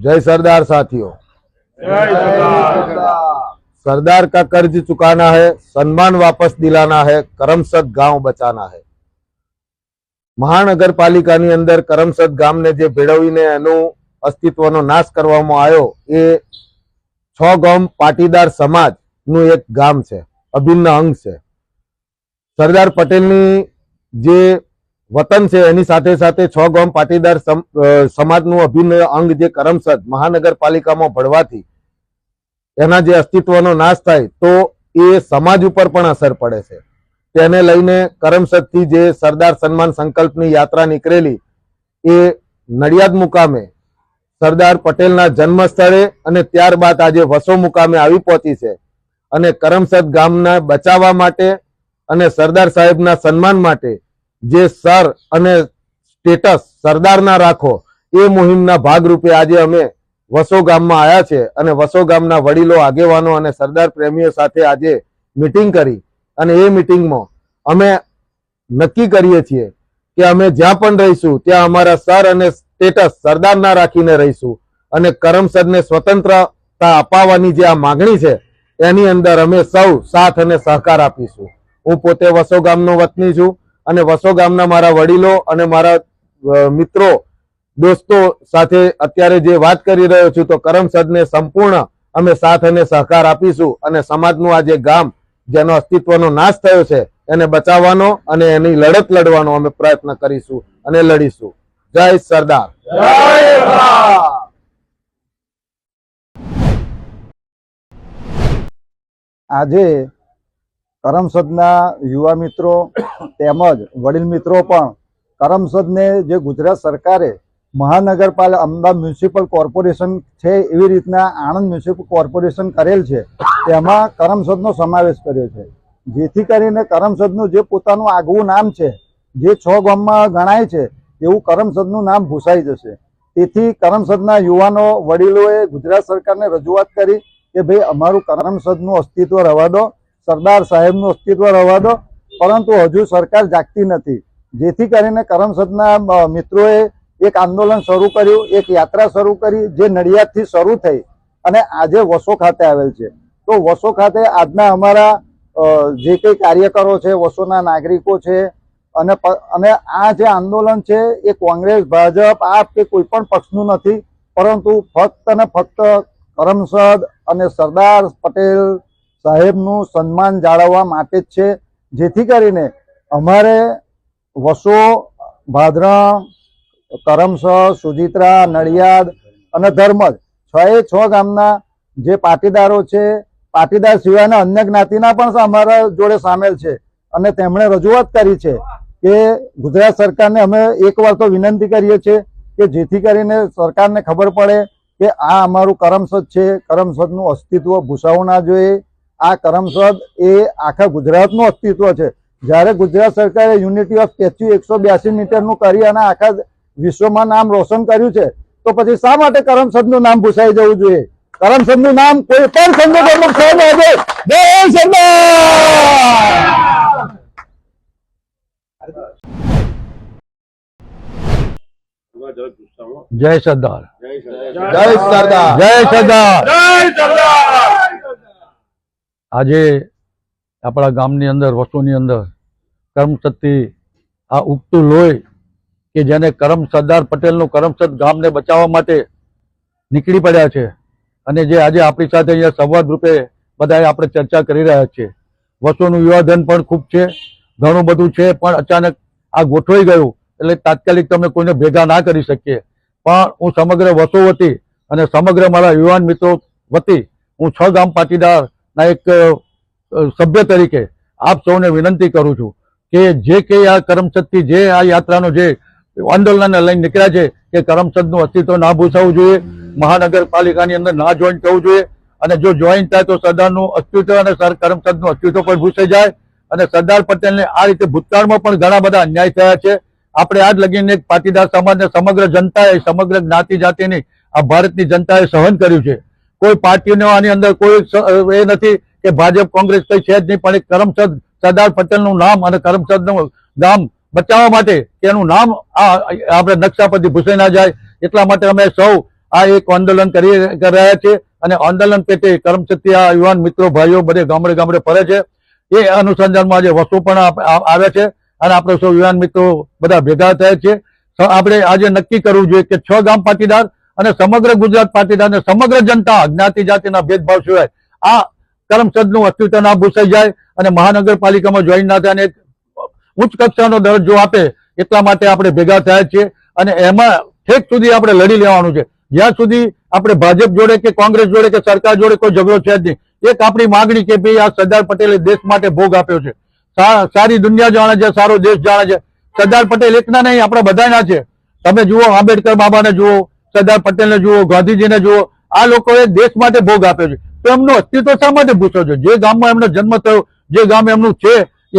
जय सरदार साथियों। सरदार का कर्ज चुकाना है, सम्मान वापस दिलाना है, करमसद गांव बचाना है। મહાનગરપાલિકાની અંદર કરમસદ ગામને જે ભેળવીને એનું અસ્તિત્વનો નાશ કરવામાં આવ્યો એ 6 ગામ પાટીદાર સમાજનું એક ગામ છે, અભિન્ન અંગ છે। સરદાર પટેલની જે વતન છે એની સાથે સાથે 6 ગામ પાટીદાર સમાજનું અભિન્ન અંગ જે કરમસદ મહાનગરપાલિકામાં ભળવાથી એના જે અસ્તિત્વનો નાશ થાય તો એ સમાજ ઉપર પણ અસર પડે છે। તેને લઈને કરમસદથી જે સરદાર સન્માન સંકલ્પની યાત્રા નીકળેલી એ નડિયાદ મુકામે સરદાર પટેલના જન્મ સ્થળે અને ત્યારબાદ આજે વસો મુકામે આવી પહોંચી છે અને કરમસદ ગામના બચાવવા માટે અને સરદાર સાહેબના સન્માન માટે જે સર અને સ્ટેટસ સરદારના રાખો એ મુહિમના ભાગરૂપે આજે અમે વસો ગામમાં આવ્યા છે અને વસો ગામના વડીલો, આગેવાનો અને સરદાર પ્રેમીઓ સાથે આજે મીટિંગ કરી અને એ મીટિંગમાં અમે નક્કી કરીએ છીએ કે અમે જ્યાં પણ રહીશું ત્યાં અમારા સર અને સ્ટેટસ સરદારના રાખીને રહીશું અને કરમસદને સ્વતંત્રતા અપાવવાની જે આ માગણી છે એની અંદર અમે સૌ સાથ અને સહકાર આપીશું। હું પોતે વસો ગામનો વતની છું અને વસો ગામના મારા વડીલો અને મારા મિત્રો દોસ્તો સાથે અત્યારે જે વાત કરી રહ્યો છું તો કરમસદને સંપૂર્ણ અમે સાથ અને સહકાર આપીશું અને સમાજનું આ જે ગામ જેનો અસ્તિત્વનો નાશ થયો છે એને બચાવવાનો અને એની લડત લડવાનો અમે પ્રયત્ન કરીશું અને લડીશું। જય સરદાર। આજે કરમસદના યુવા મિત્રો તેમજ વડીલ મિત્રો પણ કરમસદને જે ગુજરાત સરકારે મહાનગરપાલિકા અમદાવાદ મ્યુનિસિપલ કોર્પોરેશન છે એવી રીતના આણંદ મ્યુનિસિપલ કોર્પોરેશન કરેલ છે તેમાં કરમસદનો સમાવેશ કર્યો છે, જેથી કરીને કરમસદનું જે પોતાનું આગવું નામ છે જે 6 ગામમાં ગણાય છે એવું કરમસદનું નામ ભૂસાઈ જશે। તેથી કરમસદના યુવાનો વડીલોએ ગુજરાત સરકારને રજૂઆત કરી કે ભાઈ અમારું કરમસદનું અસ્તિત્વ રહેવા દો, સરદાર સાહેબનું અસ્તિત્વ રહેવા દો, પરંતુ હજુ સરકાર જાગતી નથી। જેથી કરીને કરમસદના મિત્રોએ એક આંદોલન શરૂ કર્યું, એક યાત્રા શરૂ કરી જે નડિયાદથી શરૂ થઈ અને આજે વસો ખાતે આવેલ છે। તો વસો ખાતે આજના અમારા જે કંઈ કાર્યકરો છે, વસોના નાગરિકો છે અને આ જે આંદોલન છે એ કોંગ્રેસ, ભાજપ, આપ કે કોઈ પણ પક્ષનું નથી, પરંતુ ફક્ત અને ફક્ત કરમસદ અને સરદાર પટેલ સાહેબનું સન્માન જાળવવા માટે જ છે। જેથી કરીને અમારે વસો, ભાદરણ, કરમસદ, સુજિત્રા, નડિયાદ અને ધર્મજ 6 ગામના જે પાટીદારો છે, પાટીદાર સિવાયના અન્ય જ્ઞાતિના પણ અમારા જોડે સામેલ છે અને તેમણે રજૂઆત કરી છે કે ગુજરાત સરકારને અમે એકવાર તો વિનંતી કરીએ છીએ કે જેથી કરીને સરકારને ખબર પડે કે આ અમારું કરમસદ છે, કરમસદનું અસ્તિત્વ ભૂસાવું ના જોઈએ। આ કરમસદ એ આખા ગુજરાતનું અસ્તિત્વ છે। જ્યારે ગુજરાત સરકારે યુનિટી ઓફ સ્ટેચ્યુ 182 મીટરનું કરી અને આખા વિશ્વમાં નામ રોશન કર્યું છે તો પછી શા માટે કરમસદનું નામ ભૂસાઈ જવું જોઈએ? કરમસદનું નામ કોઈ પણ સંગઠનનું છે નહીં। જય સરદાર। જય સરદાર। જય સરદાર। જય સરદાર। આજે આપણા ગામની અંદર, વસોની અંદર કરમસદથી આ ઉગતું લોહી કે જેને સરદાર પટેલનું કરમસદ ગામને બચાવવા માટે નીકળી પડ્યા છે અને જે આજે આપણી સાથે અહીંયા સંવાદ રૂપે બધા આપણે ચર્ચા કરી રહ્યા છીએ। વસોનું યુવાધન પણ ખૂબ છે, ઘણું બધું છે, પણ અચાનક આ ગોઠવાઈ ગયું એટલે તાત્કાલિક તમે કોઈને ભેગા ના કરી શકીએ। પણ હું સમગ્ર વસો વતી અને સમગ્ર મારા યુવાન મિત્રો વતી હું 6 ગામ પાટીદારના એક સભ્ય તરીકે આપ સૌને વિનંતી કરું છું કે જે કંઈ આ કરમસદથી જે આ યાત્રાનો જે આંદોલનને લઈને નીકળ્યા છે કે કરમસદનું અસ્તિત્વ ના ભૂસાવવું જોઈએ, મહાનગરપાલિકાની અંદર ના જોઈન્ટ થવું જોઈએ અને જો જોઈન્ટ થાય તો સરદારનું અસ્તિત્વ અને કરમસદનું અસ્તિત્વ પણ ભૂસાઈ જાય અને સરદાર પટેલને આ રીતે ભૂતકાળમાં પણ ઘણા બધા અન્યાય થયા છે। આપણે આજ લગીને એક પાટીદાર સમાજને સમગ્ર જનતાએ, સમગ્ર જ્ઞાતિ જાતિની આ ભારતની જનતાએ સહન કર્યું છે। કોઈ પાર્ટીનો આની અંદર કોઈ એ નથી કે ભાજપ, કોંગ્રેસ કઈ છે જ નહીં, પણ એક કરમસદ સરદાર પટેલનું નામ અને કરમસદનું ગામ બચાવવા માટે એનું નામ આપણે નકશા પરથી ભૂસાઈ ના જાય એટલા માટે અમે સૌ આ એક આંદોલન કરી રહ્યા છે અને આંદોલન પેટે કરમસદથી આ યુવાન મિત્રો ભાઈઓ બધે ગામડે ગામડે ફરે છે. એ અનુસંધાનમાં આજે વસ્તુ પણ આવે છે અને આપણે સૌ યુવાન મિત્રો બધા ભેગા થયા છે. આપણે આજે નક્કી કરવું જોઈએ કે 6 ગામ પાટીદાર અને સમગ્ર ગુજરાત પાટીદાર અને સમગ્ર જનતા જ્ઞાતિ જાતિના ભેદભાવ સિવાય આ કરમસદનું અસ્તિત્વ ના ભૂસાઈ જાય અને મહાનગરપાલિકામાં જોઈન ના થાય અને એક ઉચ્ચ કક્ષાનો દરજ્જો આપે એટલા માટે આપણે ભેગા થયા છીએ અને એમાં ઠેક સુધી આપણે લડી લેવાનું છે. જ્યાં સુધી આપણે ભાજપ જોડે કે કોંગ્રેસ જોડે કે સરકાર જોડે કોઈ ઝઘડો છે જ નહીં. એક આપણી માંગણી કે ભાઈ આ સરદાર પટેલે દેશ માટે ભોગ આપ્યો છે, સારી દુનિયા જાણે છે, સારો દેશ જાણે છે. સરદાર પટેલ એકના નહીં, આપણે બધાના છે. તમે જુઓ આંબેડકર બાબાને જુઓ, સરદાર પટેલને જુઓ, ગાંધીજીને જુઓ, આ લોકોએ દેશ માટે ભોગ આપ્યો છે. તો એમનું અસ્તિત્વ શા માટે પૂછો છો? જે ગામમાં એમનો જન્મ થયો, જે ગામ એમનું છે,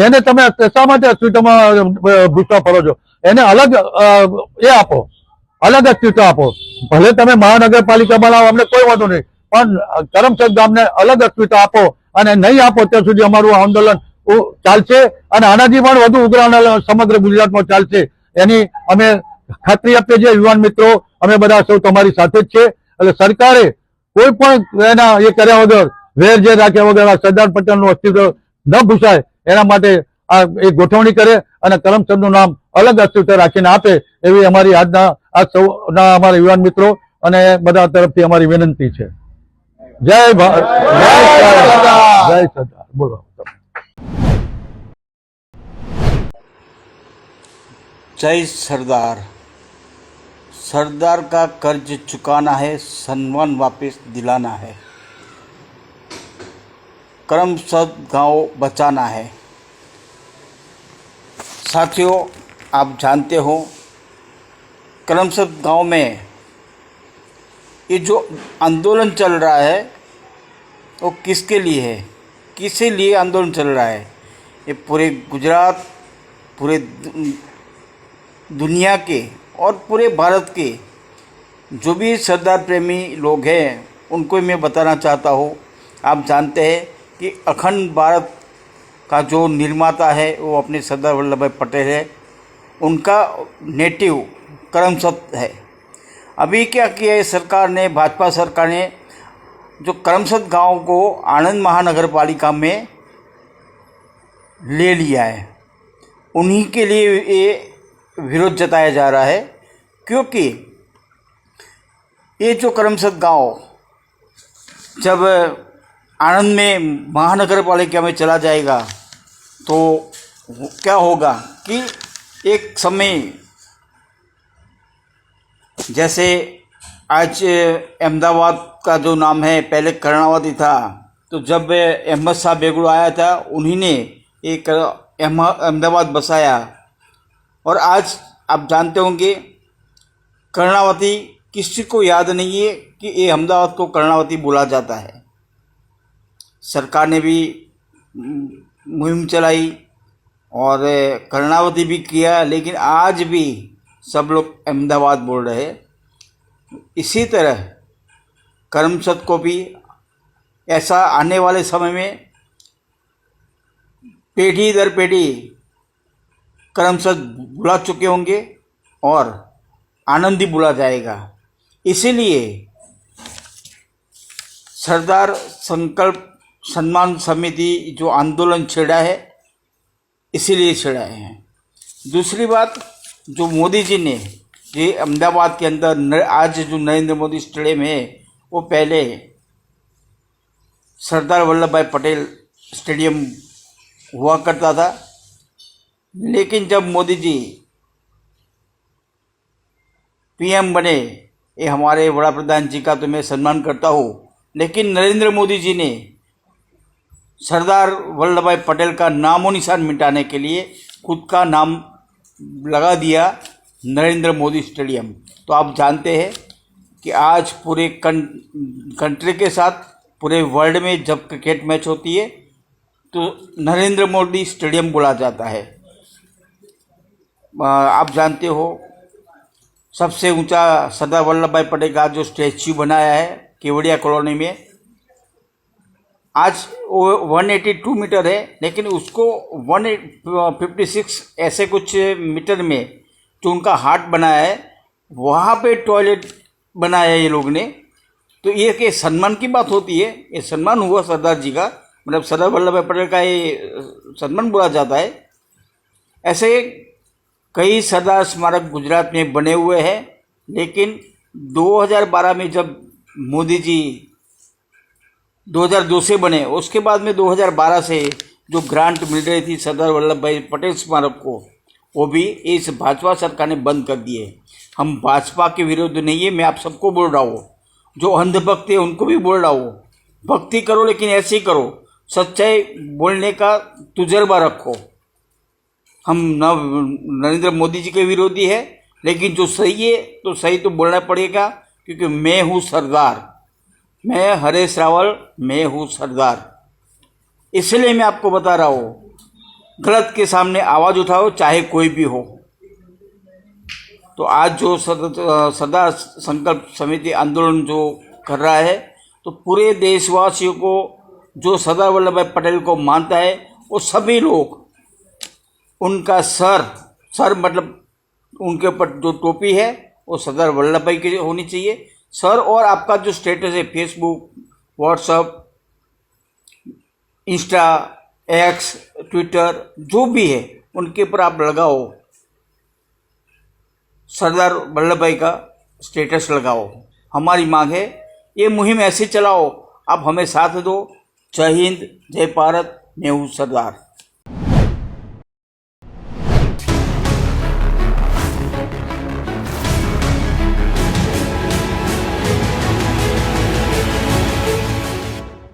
એને તમે શા માટે અસ્તિત્વમાં ભૂસવા ફરો છો? એને અલગ એ આપો, અલગ અસ્તિત્વ આપો. ભલે તમે મહાનગરપાલિકા બનાવો, અમને કોઈ વાંધો નહીં, પણ કરમસદ ગામને અલગ અસ્તિત્વ આપો અને નહીં આપો ત્યાં સુધી અમારું આંદોલન ચાલશે અને આનાથી પણ વધુ ઉગ્ર સમગ્ર ગુજરાતમાં ચાલશે. એની અમે ખાતરી આપીએ છીએ. યુવાન મિત્રો અમે બધા સૌ તમારી સાથે જ છે. એટલે સરકારે કોઈ પણ એના એ કર્યા વગર, વેરઝેર રાખ્યા વગર આ સરદાર પટેલનું અસ્તિત્વ ન ભૂસાય એના માટે આ એક ગોઠવણી કરે અને કરમસદનું નામ અલગ અસ્તિત્વ રાખીને આપે એવી અમારી આજના આ સૌના અમારા યુવાન મિત્રો અને બધા તરફથી અમારી વિનંતી છે. જય ભારત, જય સરદાર. બોલો. जय सरदार. सरदार का कर्ज चुकाना है, सम्मान वापस दिलाना है, करमसद गांव बचाना है. साथियों, आप जानते हो करमसद गांव में ये जो आंदोलन चल रहा है वो किसके लिए है, किसके लिए आंदोलन चल रहा है? ये पूरे गुजरात, पूरे दुनिया के और पूरे भारत के जो भी सरदार प्रेमी लोग हैं उनको मैं बताना चाहता हूँ. आप जानते हैं कि अखंड भारत का जो निर्माता है वो अपने सरदार वल्लभ भाई पटेल है. उनका नेटिव करमसद है. अभी क्या किया है सरकार ने, भाजपा सरकार ने, जो करमसद गांव को आनंद महानगर पालिका में ले लिया है. उन्हीं के लिए ये विरोध जताया जा रहा है, क्योंकि ये जो करमसद गांव जब आनंद में महानगर पालिका में चला जाएगा तो क्या होगा कि एक समय जैसे आज अहमदाबाद का जो नाम है पहले कर्णावती था, तो जब अहमद शाह बेगड़ू आया था उन्हीं ने एक अहमदाबाद बसाया. और आज आप जानते होंगे कर्णावती किसी को याद नहीं है कि ये अहमदाबाद को कर्णावती बोला जाता है. सरकार ने भी मुहिम चलाई और कर्णावती भी किया, लेकिन आज भी सब लोग अहमदाबाद बोल रहे हैं. इसी तरह करमसद को भी ऐसा आने वाले समय में पीढ़ी दर पीढ़ी करमसद बुला चुके होंगे और आनंद ही बुला जाएगा. इसीलिए सरदार संकल्प सम्मान समिति जो आंदोलन छेड़ा है, इसीलिए छेड़ा है. दूसरी बात, जो मोदी जी ने ये अहमदाबाद के अंदर आज जो नरेंद्र मोदी स्टेडियम है वो पहले सरदार वल्लभ भाई पटेल स्टेडियम हुआ करता था. लेकिन जब मोदी जी पीएम बने, ये हमारे वड़ा प्रधान जी का तो मैं सम्मान करता हूँ, लेकिन नरेंद्र मोदी जी ने सरदार वल्लभ भाई पटेल का नामो निशान मिटाने के लिए खुद का नाम लगा दिया नरेंद्र मोदी स्टेडियम. तो आप जानते हैं कि आज पूरे कंट्री के साथ पूरे वर्ल्ड में जब क्रिकेट मैच होती है तो नरेंद्र मोदी स्टेडियम बोला जाता है. आप जानते हो सबसे ऊंचा सरदार वल्लभ भाई पटेल का जो स्टैच्यू बनाया है केवड़िया कॉलोनी में, आज वो 182 मीटर है, लेकिन उसको 156 ऐसे कुछ मीटर में जो उनका हार्ट बनाया है वहाँ पे टॉयलेट बनाया ये लोग ने, तो ये कि सम्मान की बात होती है, ये सम्मान हुआ सरदार जी का, मतलब सरदार वल्लभ भाई पटेल का ये सम्मान बोला जाता है। ऐसे कई सरदार स्मारक गुजरात में बने हुए हैं, लेकिन 2012 में जब मोदी जी 2002 से बने, उसके बाद में 2012 से जो ग्रांट मिल रही थी सरदार वल्लभ भाई पटेल स्मारक को, वो भी इस भाजपा सरकार ने बंद कर दिए। हम भाजपा के विरोध नहीं है, मैं आप सबको बोल रहा हूँ, जो अंधभक्त है उनको भी बोल रहा हूँ, भक्ति करो लेकिन ऐसे ही करो, सच्चाई बोलने का तजुर्बा रखो। हम नरेंद्र मोदी जी के विरोधी है, लेकिन जो सही है तो सही तो बोलना पड़ेगा, क्योंकि मैं हूँ सरदार, मैं हरेश रावल, मैं हूँ सरदार। इसलिए मैं आपको बता रहा हूँ, गलत के सामने आवाज़ उठाओ, चाहे कोई भी हो। तो आज जो सरदार संकल्प समिति आंदोलन जो कर रहा है, तो पूरे देशवासियों को जो सरदार वल्लभ भाई पटेल को मानता है, वो सभी लोग उनका सर मतलब उनके ऊपर जो टोपी है वो सरदार वल्लभ भाई की होनी चाहिए सर। और आपका जो स्टेटस है Facebook, WhatsApp, Insta, x, Twitter, जो भी है उनके ऊपर आप लगाओ, सरदार वल्लभ भाई का स्टेटस लगाओ। हमारी मांग है, ये मुहिम ऐसे चलाओ, आप हमें साथ दो। जय हिंद, जय भारत, मैं हूँ सरदार।